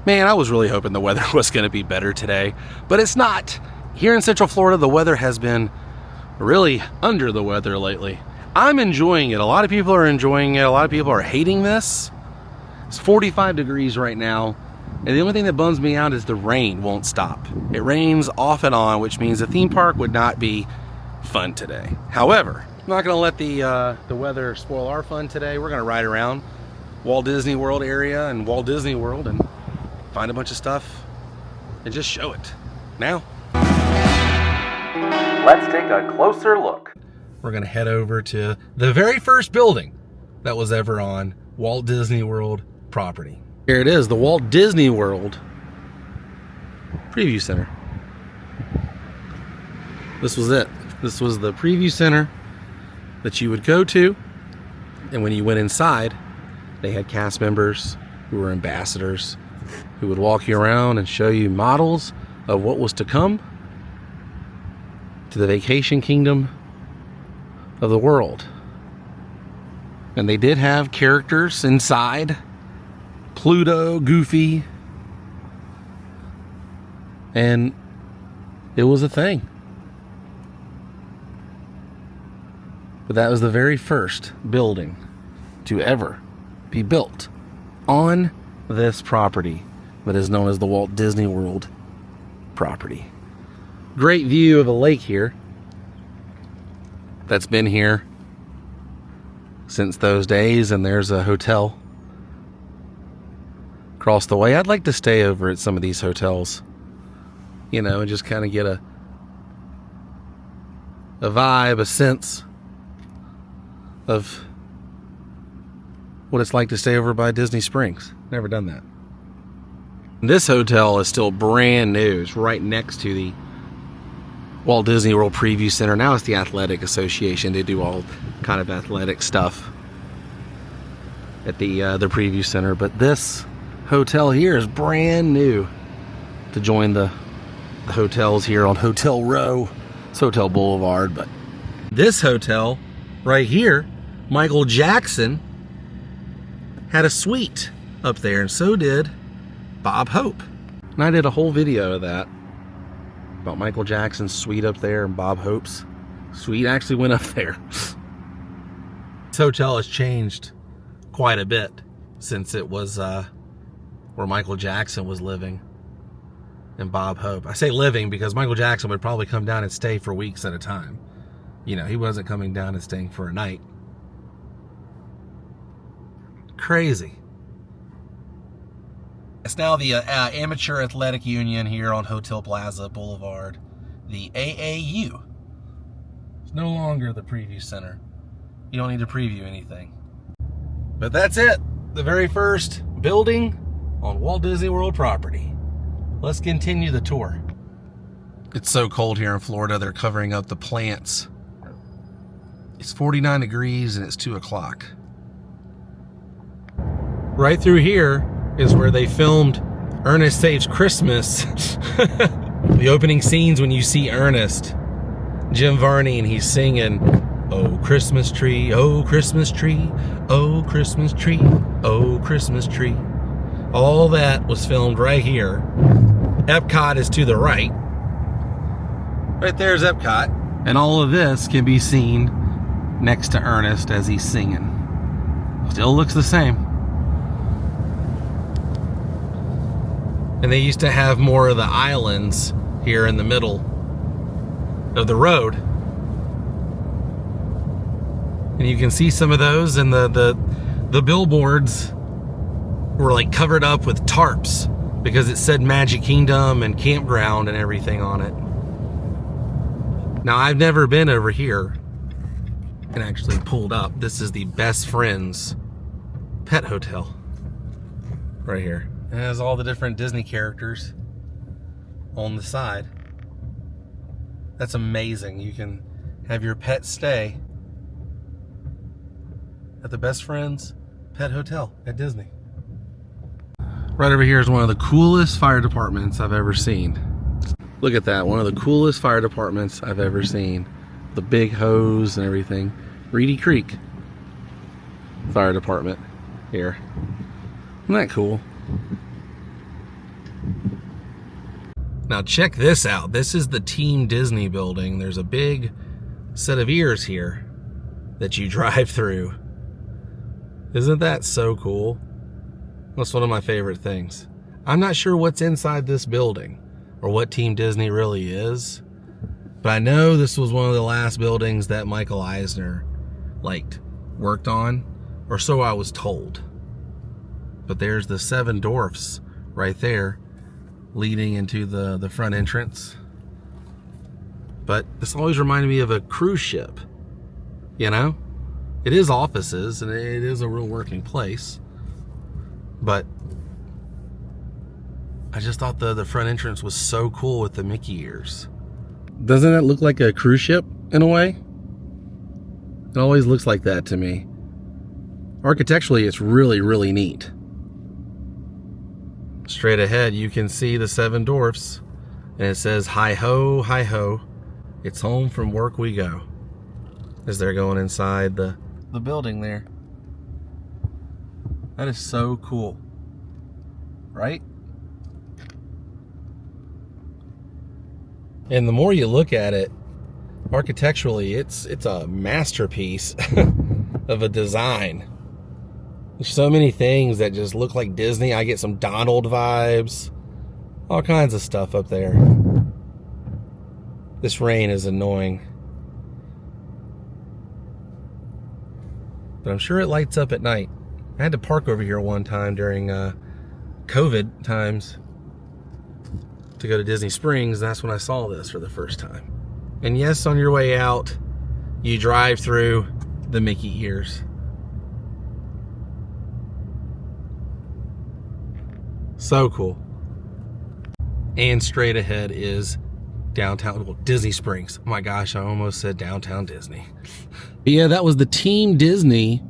Man, I was really hoping the weather was going to be better today, but it's not. Here in Central Florida, the weather has been really under the weather lately. I'm enjoying it. A lot of people are enjoying it. A lot of people are hating this. It's 45 degrees right now, and the only thing that bums me out is the rain won't stop. It rains off and on, which means the theme park would not be fun today. However, I'm not going to let the weather spoil our fun today. We're going to ride around Walt Disney World area and Walt Disney World and find a bunch of stuff and just show it. Now, let's take a closer look. We're going to head over to the very first building that was ever on Walt Disney World property. Here it is, the Walt Disney World Preview Center. This was it. This was the preview center that you would go to, and when you went inside, they had cast members who were ambassadors who would walk you around and show you models of what was to come to the vacation kingdom of the world. And they did have characters inside. Pluto, Goofy. And it was a thing. But that was the very first building to ever be built on this property that is known as the Walt Disney World property. Great view of a lake here that's been here since those days, and there's a hotel across the way. I'd like to stay over at some of these hotels, you know, and just kind of get a vibe, a sense of what it's like to stay over by Disney Springs. Never done that. This hotel is still brand new. It's right next to the Walt Disney World Preview Center. Now it's the Athletic Association. They do all kind of athletic stuff at the Preview Center. But this hotel here is brand new to join the hotels here on Hotel Row. It's Hotel Boulevard. But this hotel right here, Michael Jackson had a suite up there, and so did Bob Hope. And I did a whole video of that about Michael Jackson's suite up there and Bob Hope's suite actually went up there. This hotel has changed quite a bit since it was where Michael Jackson was living and Bob Hope. I say living because Michael Jackson would probably come down and stay for weeks at a time. You know, he wasn't coming down and staying for a night. Crazy. It's now the Amateur Athletic Union here on Hotel Plaza Boulevard, the AAU. It's no longer the Preview Center. You don't need to preview anything. But that's it. The very first building on Walt Disney World property. Let's continue the tour. It's so cold here in Florida, they're covering up the plants. It's 49 degrees and it's 2 o'clock. Right through here is where they filmed Ernest Saves Christmas. The opening scenes when you see Ernest, Jim Varney, and he's singing, "Oh Christmas tree, oh Christmas tree, oh Christmas tree, oh Christmas tree." All that was filmed right here. Epcot is to the right. Right there's Epcot. And all of this can be seen next to Ernest as he's singing. Still looks the same. And they used to have more of the islands here in the middle of the road. And you can see some of those, and the billboards were like covered up with tarps because it said Magic Kingdom and campground and everything on it. Now, I've never been over here and actually pulled up. This is the Best Friends Pet Hotel right here. It has all the different Disney characters on the side. That's amazing. You can have your pet stay at the Best Friends Pet Hotel at Disney. Right over here is one of the coolest fire departments I've ever seen. Look at that, one of the coolest fire departments I've ever seen. The big hose and everything. Reedy Creek Fire Department here. Isn't that cool? Now check this out. This is the Team Disney building. There's a big set of ears here that you drive through. Isn't that so cool? That's one of my favorite things. I'm not sure what's inside this building or what Team Disney really is, but I know this was one of the last buildings that Michael Eisner worked on, or so I was told. But there's the 7 dwarfs right there leading into the front entrance. But this always reminded me of a cruise ship, you know? It is offices and it is a real working place, but I just thought the front entrance was so cool with the Mickey ears. Doesn't that look like a cruise ship in a way? It always looks like that to me. Architecturally, it's really, really neat. Straight ahead, you can see the 7 dwarfs, and it says, hi ho, it's home from work we go, as they're going inside the building there. That is so cool, right? And the more you look at it, architecturally, it's a masterpiece of a design. There's so many things that just look like Disney. I get some Donald vibes, all kinds of stuff up there. This rain is annoying, but I'm sure it lights up at night. I had to park over here one time during COVID times to go to Disney Springs. That's when I saw this for the first time. And yes, on your way out, you drive through the Mickey ears. So cool. And straight ahead is downtown, well, Disney Springs. Oh my gosh, I almost said downtown Disney. Yeah, that was the Team Disney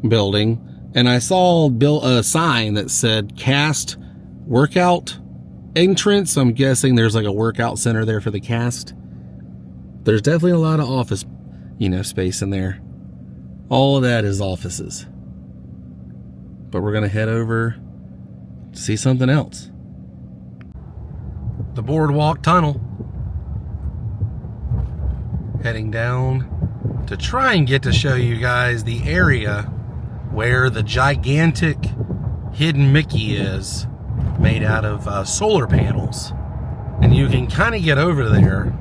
building. And I saw a sign that said cast workout entrance. I'm guessing there's like a workout center there for the cast. There's definitely a lot of office, space in there. All of that is offices. But we're going to head over to see something else. The boardwalk tunnel. Heading down to try and get to show you guys the area where the gigantic hidden Mickey is, made out of solar panels. And you can kind of get over there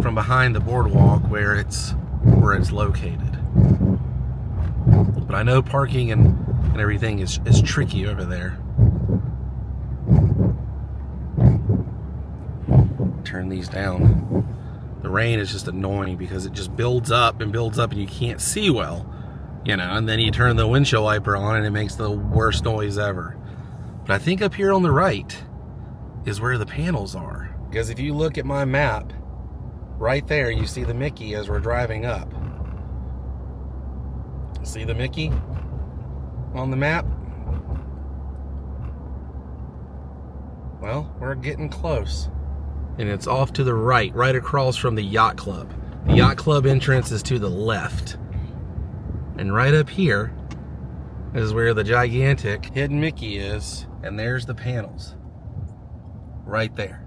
from behind the boardwalk where it's located. But I know parking and everything is tricky over there. Turn these down. The rain is just annoying because it just builds up and you can't see well, and then you turn the windshield wiper on and it makes the worst noise ever. But I think up here on the right is where the panels are. Because if you look at my map, right there you see the Mickey as we're driving up. See the Mickey on the map? Well, we're getting close. And it's off to the right across from the Yacht Club. The Yacht Club entrance is to the left. And right up here is where the gigantic hidden Mickey is. And there's the panels. Right there.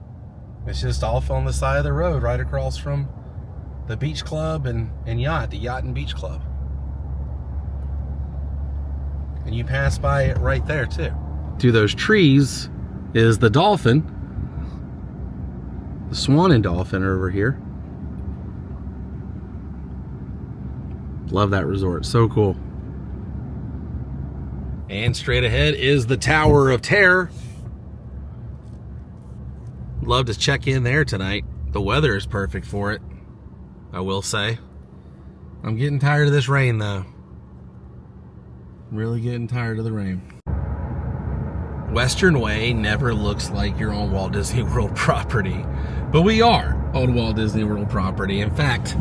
It's just off on the side of the road, right across from the Beach Club and Yacht, the Yacht and Beach Club. And you pass by it right there too. To those trees is the dolphin. The swan and dolphin are over here. Love that resort, so cool. And straight ahead is the Tower of Terror. Love to check in there tonight. The weather is perfect for it, I will say. I'm getting tired of this rain though. Really getting tired of the rain. Western Way never looks like you're on Walt Disney World property, but we are on Walt Disney World property. In fact,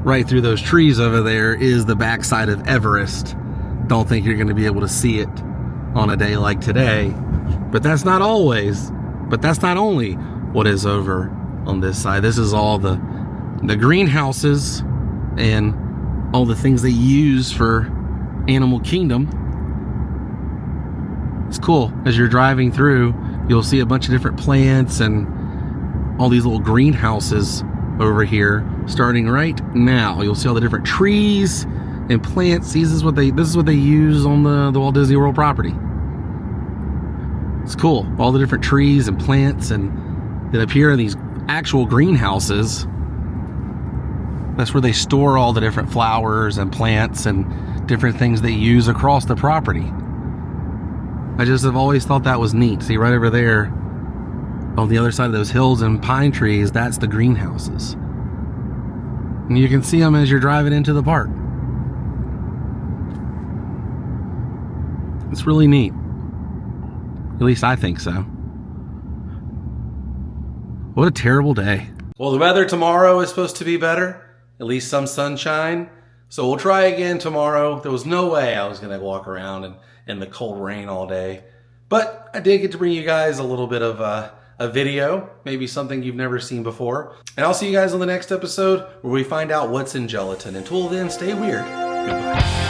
right through those trees over there is the backside of Everest. Don't think you're going to be able to see it on a day like today, but that's not only what is over on this side. This is all the greenhouses and all the things they use for Animal Kingdom. It's cool as you're driving through. you'll see a bunch of different plants and all these little greenhouses over here starting right now. You'll see all the different trees and plants. This is what they use on the Walt Disney World property. It's cool. All the different trees and plants and that appear in these actual greenhouses. That's where they store all the different flowers and plants and different things they use across the property. I just have always thought that was neat. See, right over there on the other side of those hills and pine trees, that's the greenhouses. And you can see them as you're driving into the park. It's really neat. At least I think so. What a terrible day. Well, the weather tomorrow is supposed to be better. At least some sunshine. So we'll try again tomorrow. There was no way I was going to walk around in the cold rain all day. But I did get to bring you guys a little bit of a video. Maybe something you've never seen before. And I'll see you guys on the next episode where we find out what's in gelatin. Until then, stay weird. Goodbye.